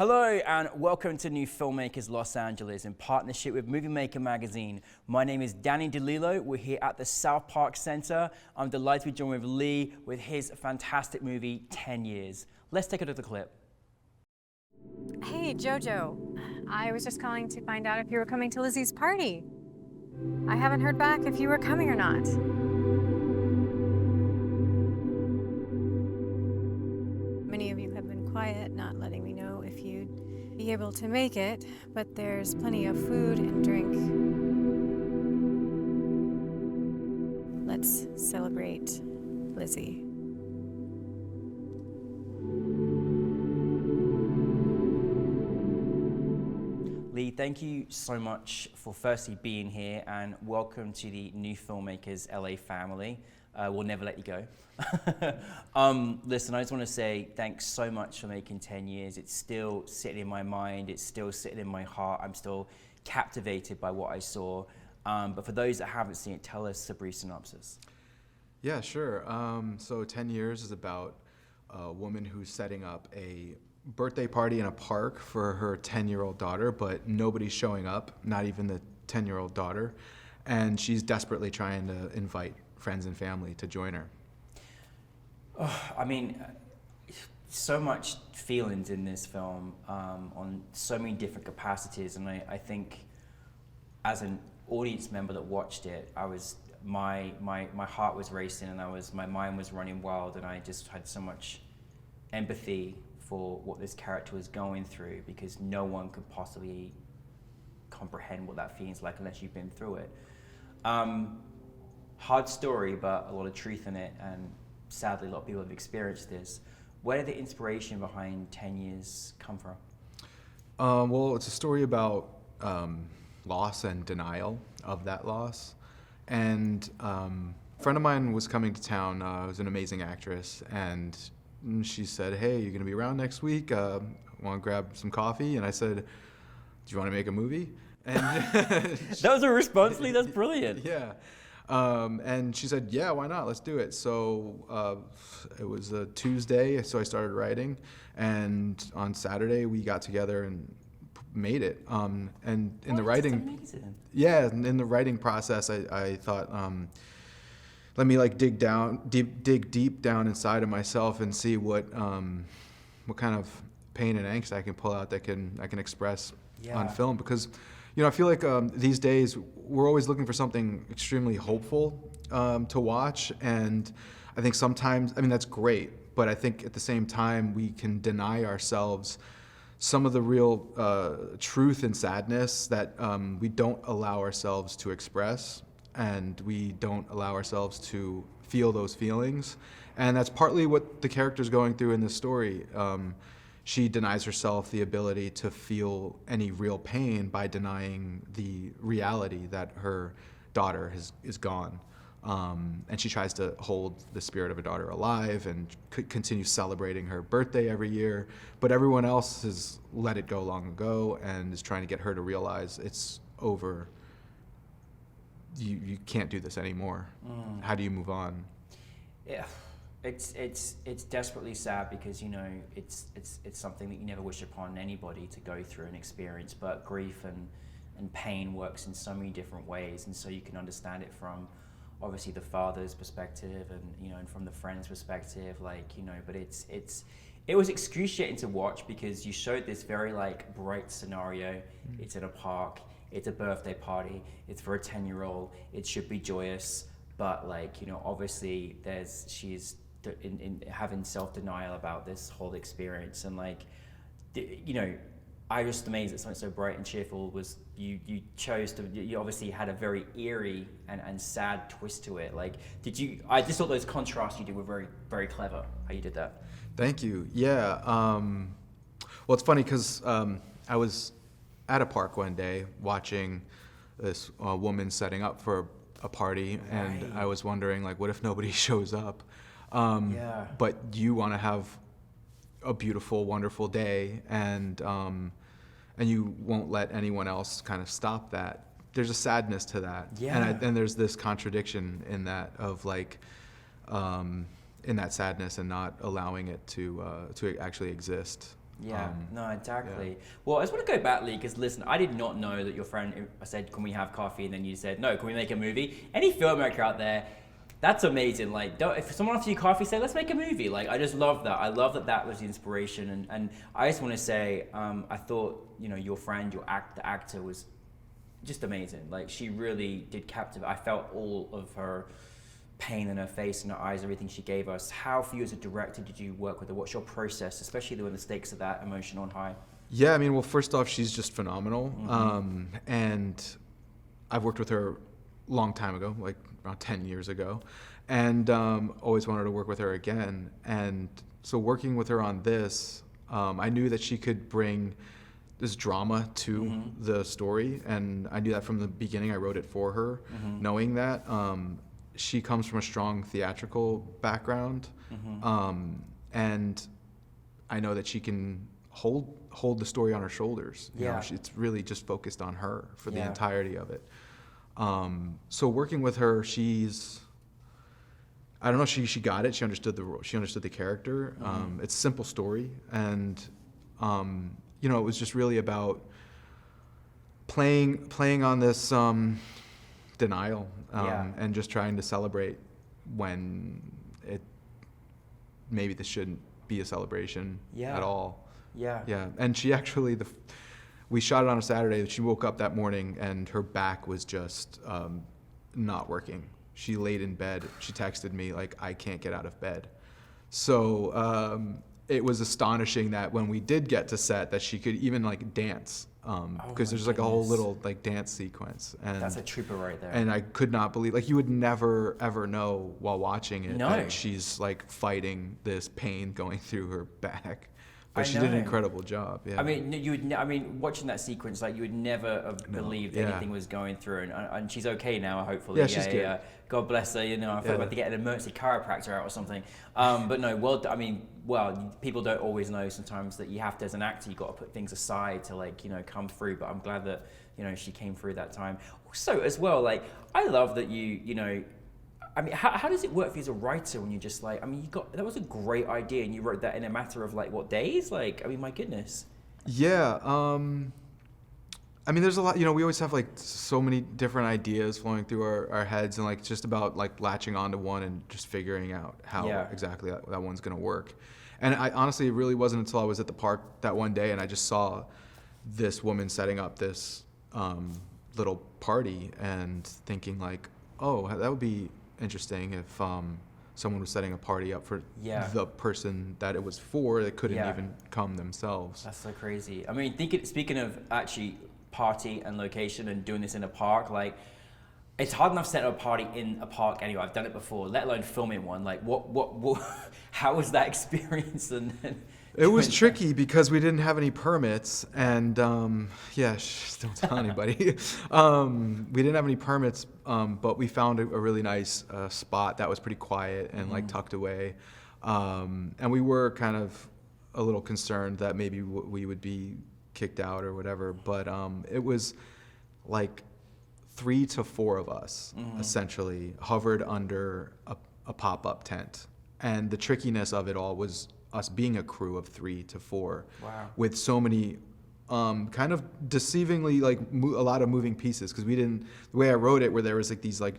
Hello and welcome to New Filmmakers Los Angeles in partnership with Movie Maker magazine. My name is Danny DeLillo. We're here at the South Park Center. I'm delighted to be joined with Lee with his fantastic movie, 10 Years. Let's take a look at the clip. Hey, Jojo. I was just calling to find out if you were coming to Lizzie's party. I haven't heard back if you were coming or not. Many of you have been quiet, not letting me know if you'd be able to make it, but there's plenty of food and drink. Let's celebrate Lizzie. Lee, thank you so much for firstly being here and welcome to the New Filmmakers LA family. We'll never let you go. Listen, I just want to say thanks so much for making 10 years. It's still sitting in my mind. It's still sitting in my heart. I'm still captivated by what I saw. But for those that haven't seen it, tell us a brief synopsis. Yeah, sure. So 10 Years is about a woman who's setting up a birthday party in a park for her 10-year-old daughter, but nobody's showing up, not even the 10-year-old daughter. And she's desperately trying to invite friends and family to join her. Oh, I mean, so much feelings in this film on so many different capacities, and I think as an audience member that watched it, my heart was racing and my mind was running wild, and I just had so much empathy for what this character was going through, because no one could possibly comprehend what that feels like unless you've been through it. Hard story, but a lot of truth in it, and sadly a lot of people have experienced this. Where did the inspiration behind 10 Years come from? Well, it's a story about loss and denial of that loss. And a friend of mine was coming to town, who's an amazing actress, and she said, "Hey, you're gonna be around next week, want to grab some coffee?" And I said, "Do you want to make a movie?" And that was a response, Lee? That's brilliant. Yeah. And she said, "Yeah, why not? Let's do it." So it was a Tuesday, so I started writing, and on Saturday we got together and made it. And in the writing, yeah, in the writing process, I thought, let me like dig deep down inside of myself and see what kind of pain and angst I can pull out that I can express on film, because I feel like these days we're always looking for something extremely hopeful to watch, and I think sometimes, that's great, but I think at the same time we can deny ourselves some of the real truth and sadness that we don't allow ourselves to express, and we don't allow ourselves to feel those feelings. And that's partly what the character's going through in this story. She denies herself the ability to feel any real pain by denying the reality that her daughter is gone. And she tries to hold the spirit of her daughter alive and continue celebrating her birthday every year. But everyone else has let it go long ago and is trying to get her to realize it's over. You can't do this anymore. How do you move on? Yeah. It's desperately sad, because it's something that you never wish upon anybody to go through and experience, but grief and pain works in so many different ways, and so you can understand it from obviously the father's perspective and from the friend's perspective, but it was excruciating to watch, because you showed this very bright scenario. It's in a park, it's a birthday party, it's for a 10-year-old, it should be joyous, but obviously she's in having self-denial about this whole experience, and I was just amazed that something so bright and cheerful was you obviously had a very eerie and sad twist to it. I just thought those contrasts you did were very, very clever, how you did that. Thank you. Yeah. Well, it's funny because I was at a park one day watching this woman setting up for a party, and I was wondering, what if nobody shows up? But you want to have a beautiful, wonderful day, and you won't let anyone else kind of stop that. There's a sadness to that, and there's this contradiction in that of in that sadness and not allowing it to actually exist. Yeah, no, exactly. Well, I just want to go back, Lee, because listen, I did not know that your friend said, can we have coffee? And then you said, no, can we make a movie? Any filmmaker out there, that's amazing. Like, if someone offers you coffee, say, let's make a movie. Like, I just love that. I love that that was the inspiration. And I just want to say, I thought, you know, your friend, the actor was just amazing. Like, she really did captivate. I felt all of her pain in her face and her eyes, everything she gave us. How, for you as a director, did you work with her? What's your process, especially when the stakes are that emotional and high? Yeah, I mean, well, first off, she's just phenomenal. And I've worked with her a long time ago, like around 10 years ago, and always wanted to work with her again. And so working with her on this, I knew that she could bring this drama to the story, and I knew that from the beginning. I wrote it for her, knowing that. She comes from a strong theatrical background, and I know that she can hold the story on her shoulders. You know, it's really just focused on her for the entirety of it. So working with her, I don't know, she got it. She understood the character. It's a simple story, and you know, it was just really about playing on this denial, and just trying to celebrate when maybe this shouldn't be a celebration at all. Yeah. And she actually, we shot it on a Saturday. She woke up that morning and her back was just not working. She laid in bed. She texted me like, I can't get out of bed. So it was astonishing that when we did get to set that she could even like dance. Because there's like a whole little like dance sequence, and that's a trooper right there. And I could not believe, like, you would never ever know while watching it that she's like fighting this pain going through her back. But she did an incredible job. Yeah. I mean, watching that sequence, like, you would never have believed anything was going through, and she's okay now, hopefully. Yeah, she's good. God bless her. You know, I feel about to get an emergency chiropractor out or something. But no, people don't always know sometimes that you have to, as an actor, you got to put things aside to, like, you know, come through. But I'm glad that, you know, she came through that time. Also, as well, like, I love that you know. I mean, how does it work for you as a writer when you're just like, I mean, that was a great idea and you wrote that in a matter of like, what, days? Like, I mean, my goodness. Yeah. I mean, there's a lot, you know, we always have like so many different ideas flowing through our heads, and like it's just about like latching onto one and just figuring out how exactly that one's going to work. And I honestly, it really wasn't until I was at the park that one day and I just saw this woman setting up this little party and thinking like, oh, that would be interesting if someone was setting a party up for the person that it was for that couldn't even come themselves. That's so crazy. I mean, speaking of actually party and location and doing this in a park, like, it's hard enough setting up a party in a park anyway. I've done it before, let alone filming one. Like, what how was that experience? And it was tricky because we didn't have any permits, and don't tell anybody. We didn't have any permits, but we found a really nice spot that was pretty quiet and like tucked away, and we were kind of a little concerned that maybe we would be kicked out or whatever, but it was like 3 to 4 of us essentially hovered under a pop-up tent, and the trickiness of it all was us being a crew of 3 to 4 with so many kind of deceivingly like a lot of moving pieces, because the way I wrote it, where there was like these like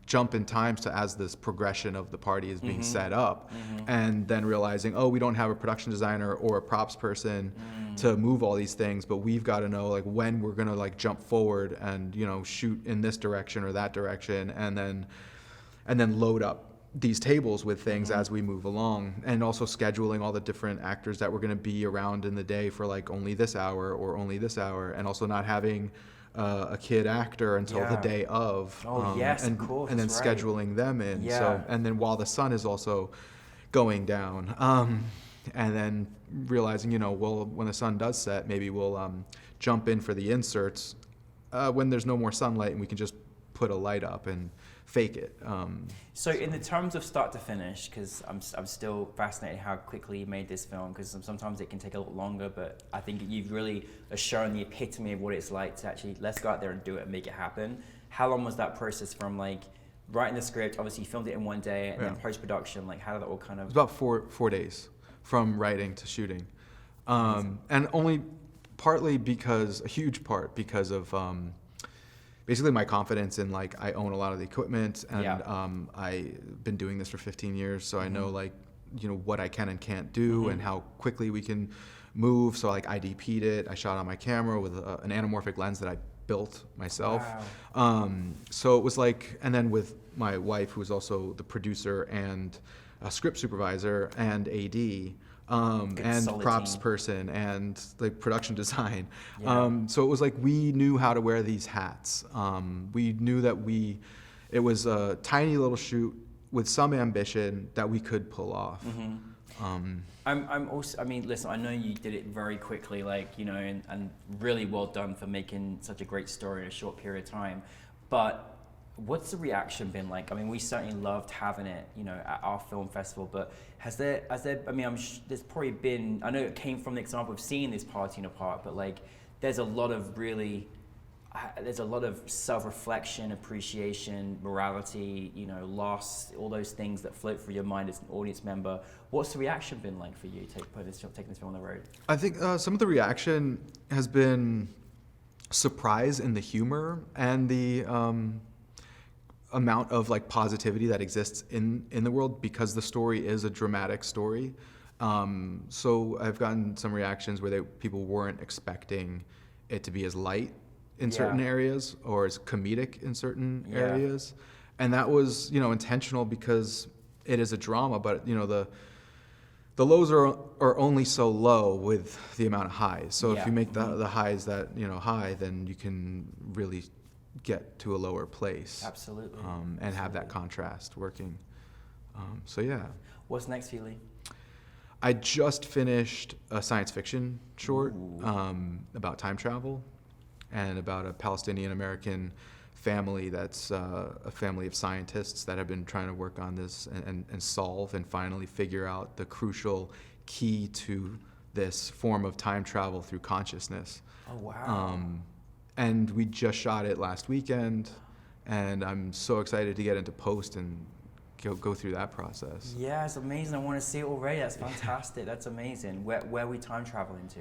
jump in times to as this progression of the party is being set up, and then realizing, oh, we don't have a production designer or a props person to move all these things, but we've got to know like when we're gonna like jump forward and, you know, shoot in this direction or that direction, and then load up these tables with things as we move along, and also scheduling all the different actors that were going to be around in the day for like only this hour or only this hour, and also not having a kid actor until the day of. Of course, and then scheduling them in. So, and then while the sun is also going down, and then realizing, you know, well, when the sun does set, maybe we'll jump in for the inserts when there's no more sunlight, and we can just put a light up and fake it. So in the terms of start to finish, because I'm still fascinated how quickly you made this film, because sometimes it can take a little longer, but I think you've really shown the epitome of what it's like to actually, let's go out there and do it and make it happen. How long was that process from like writing the script, obviously you filmed it in one day, and then post-production, like how did that all kind of... It was about four days from writing to shooting. And only partly because, a huge part because of basically my confidence in like I own a lot of the equipment, and I've been doing this for 15 years, so I know like what I can and can't do and how quickly we can move. So like I DP'd it, I shot on my camera with an anamorphic lens that I built myself. Wow. So it was like, and then with my wife, who was also the producer and a script supervisor and AD, and solid props team. person and like production design. Yeah. So it was like we knew how to wear these hats. We knew that it was a tiny little shoot with some ambition that we could pull off. I'm also, I mean, listen, I know you did it very quickly, like, and really well done for making such a great story in a short period of time. But what's the reaction been like? I mean, we certainly loved having it, at our film festival, but has there, I mean, there's probably been, I know it came from the example of seeing this party in a park, but like, there's a lot of self-reflection, appreciation, morality, loss, all those things that float through your mind as an audience member. What's the reaction been like for you taking this film on the road? I think some of the reaction has been surprise in the humor and the amount of like positivity that exists in the world, because the story is a dramatic story. So I've gotten some reactions where people weren't expecting it to be as light in certain areas or as comedic in certain areas, and that was intentional because it is a drama. But the lows are only so low with the amount of highs. So if you make the highs that high, then you can really get to a lower place. Absolutely. And have that contrast working. So yeah. What's next for you, Lee? I just finished a science fiction short about time travel and about a Palestinian American family that's a family of scientists that have been trying to work on this and solve and finally figure out the crucial key to this form of time travel through consciousness. Oh, wow. And we just shot it last weekend, and I'm so excited to get into post and go through that process. Yeah, it's amazing. I want to see it already. That's fantastic. That's amazing. Where are we time traveling to?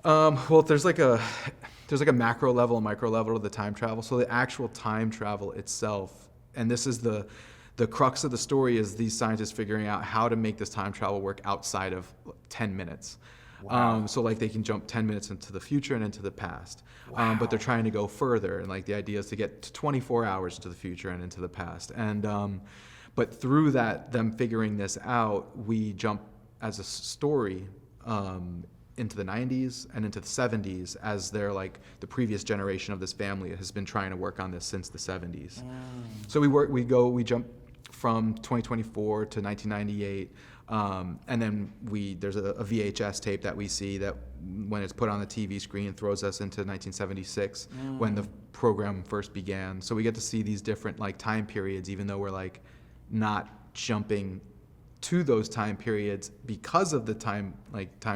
Well, there's like a macro level and micro level of the time travel. So the actual time travel itself, and this is the crux of the story, is these scientists figuring out how to make this time travel work outside of 10 minutes. Wow. So like they can jump 10 minutes into the future and into the past. Wow. But they're trying to go further, and like the idea is to get to 24 hours into the future and into the past. And but through them figuring this out, we jump as a story into the 90s and into the 70s, as they're like the previous generation of this family has been trying to work on this since the 70s. So we jump from 2024 to 1998, and then there's a VHS tape that we see that when it's put on the TV screen throws us into 1976 when the program first began. So we get to see these different like time periods, even though we're like not jumping to those time periods because of the time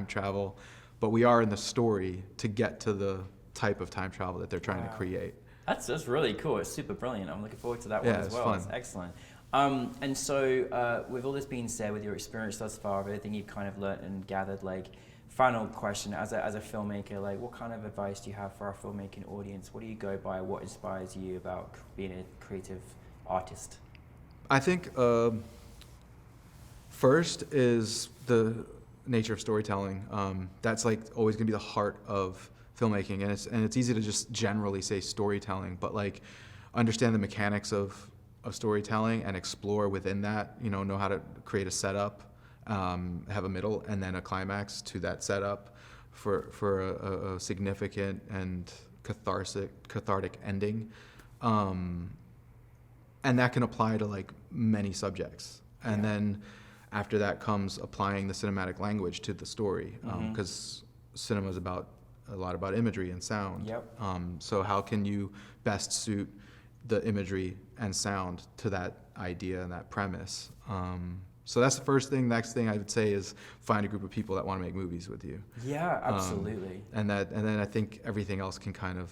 travel, but we are in the story to get to the type of time travel that they're trying to create. That's really cool. It's super brilliant. I'm looking forward to that one as well. Fun. It's excellent. And so with all this being said, with your experience thus far, everything you've kind of learned and gathered, like, final question, as a filmmaker, like, what kind of advice do you have for our filmmaking audience? What do you go by? What inspires you about being a creative artist? I think first is the nature of storytelling. That's like always going to be the heart of filmmaking, and it's easy to just generally say storytelling, but like understand the mechanics of storytelling and explore within that. Know how to create a setup, have a middle, and then a climax to that setup for a significant and cathartic ending. And that can apply to like many subjects. And then after that comes applying the cinematic language to the story, because cinema is a lot about imagery and sound. Yep. So how can you best suit the imagery and sound to that idea and that premise? So that's the first thing. Next thing I would say is find a group of people that want to make movies with you. Yeah, absolutely. And then I think everything else can kind of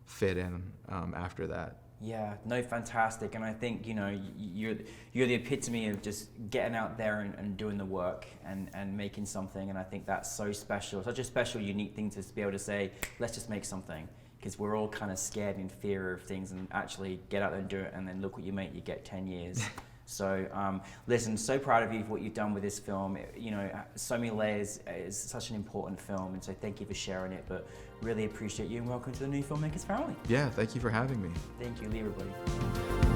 fit in after that. Yeah, no, fantastic. And I think, you know, you're the epitome of just getting out there and doing the work and making something. And I think that's so special, such a special, unique thing to be able to say, let's just make something. Because we're all kind of scared and in fear of things, and actually get out there and do it, and then look what you make, you get 10 years. So listen, so proud of you for what you've done with this film. You know, So Many Layers is such an important film, and so thank you for sharing it, but really appreciate you, and welcome to the New Filmmakers family. Yeah, thank you for having me. Thank you, everybody.